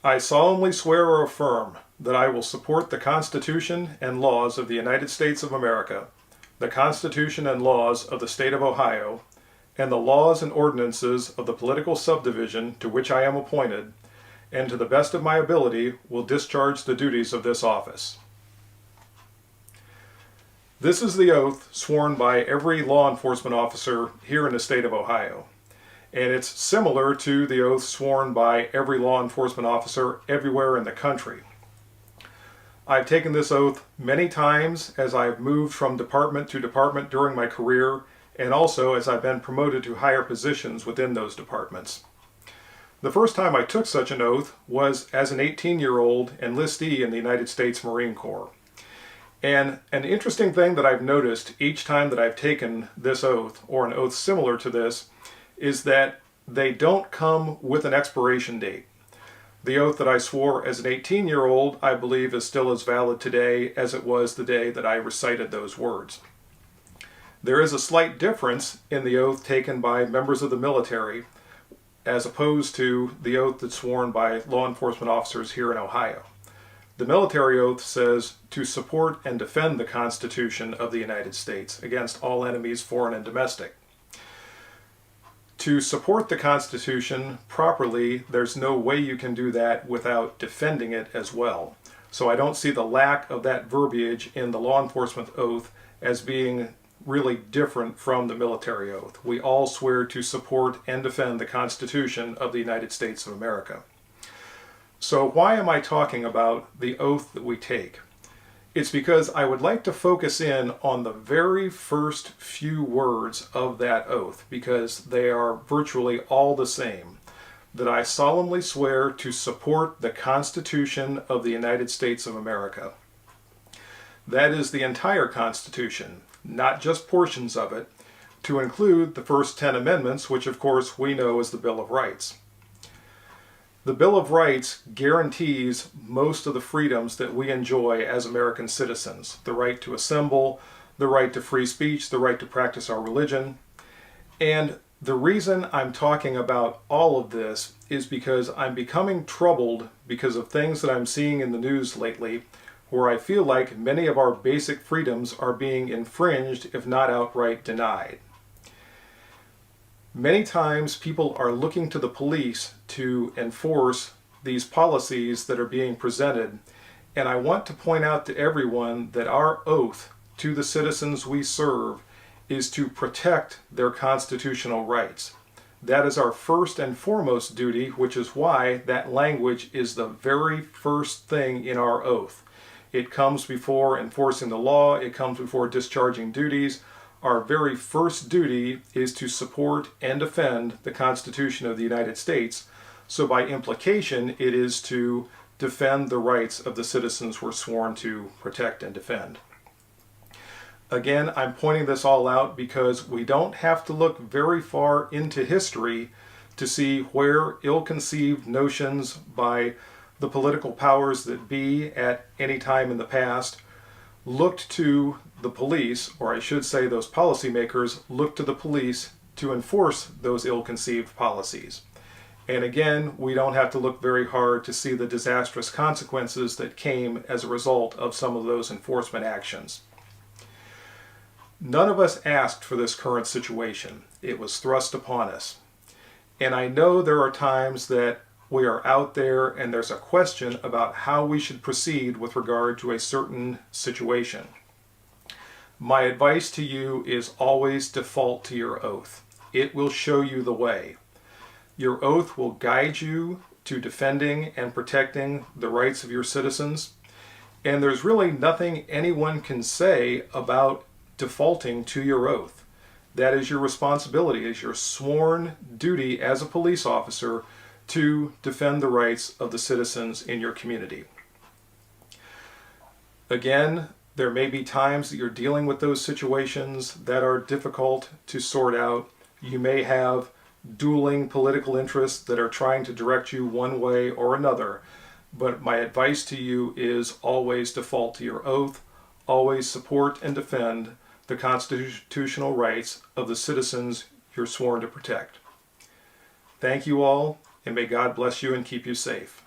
I solemnly swear or affirm that I will support the Constitution and laws of the United States of America, the Constitution and laws of the State of Ohio, and the laws and ordinances of the political subdivision to which I am appointed, and to the best of my ability will discharge the duties of this office. This is the oath sworn by every law enforcement officer here in the state of Ohio. And it's similar to the oath sworn by every law enforcement officer everywhere in the country. I've taken this oath many times as I've moved from department to department during my career, and also as I've been promoted to higher positions within those departments. The first time I took such an oath was as an 18-year-old enlistee in the United States Marine Corps. And an interesting thing that I've noticed each time that I've taken this oath, or an oath similar to this, is that they don't come with an expiration date. The oath that I swore as an 18-year-old, I believe, is still as valid today as it was the day that I recited those words. There is a slight difference in the oath taken by members of the military as opposed to the oath that's sworn by law enforcement officers here in Ohio. The military oath says to support and defend the Constitution of the United States against all enemies, foreign and domestic. To support the Constitution properly, there's no way you can do that without defending it as well. So I don't see the lack of that verbiage in the law enforcement oath as being really different from the military oath. We all swear to support and defend the Constitution of the United States of America. So why am I talking about the oath that we take? It's because I would like to focus in on the very first few words of that oath, because they are virtually all the same. That I solemnly swear to support the Constitution of the United States of America. That is the entire Constitution, not just portions of it, to include the first 10 amendments, which of course we know as the Bill of Rights. The Bill of Rights guarantees most of the freedoms that we enjoy as American citizens. The right to assemble, the right to free speech, the right to practice our religion. And the reason I'm talking about all of this is because I'm becoming troubled because of things that I'm seeing in the news lately, where I feel like many of our basic freedoms are being infringed, if not outright denied. Many times people are looking to the police to enforce these policies that are being presented, and I want to point out to everyone that our oath to the citizens we serve is to protect their constitutional rights. That is our first and foremost duty, which is why that language is the very first thing in our oath. It comes before enforcing the law, it comes before discharging duties. Our very first duty is to support and defend the Constitution of the United States. So by implication, it is to defend the rights of the citizens we're sworn to protect and defend. Again, I'm pointing this all out because we don't have to look very far into history to see where ill-conceived notions by the political powers that be at any time in the past looked to the police, or I should say those policymakers, looked to the police to enforce those ill-conceived policies. And again, we don't have to look very hard to see the disastrous consequences that came as a result of some of those enforcement actions. None of us asked for this current situation. It was thrust upon us. And I know there are times that we are out there and there's a question about how we should proceed with regard to a certain situation. My advice to you is always default to your oath. It will show you the way. Your oath will guide you to defending and protecting the rights of your citizens, and there's really nothing anyone can say about defaulting to your oath. That is your responsibility, is your sworn duty as a police officer to defend the rights of the citizens in your community. Again, there may be times that you're dealing with those situations that are difficult to sort out. You may have dueling political interests that are trying to direct you one way or another, but my advice to you is always default to your oath, always support and defend the constitutional rights of the citizens you're sworn to protect. Thank you all, and may God bless you and keep you safe.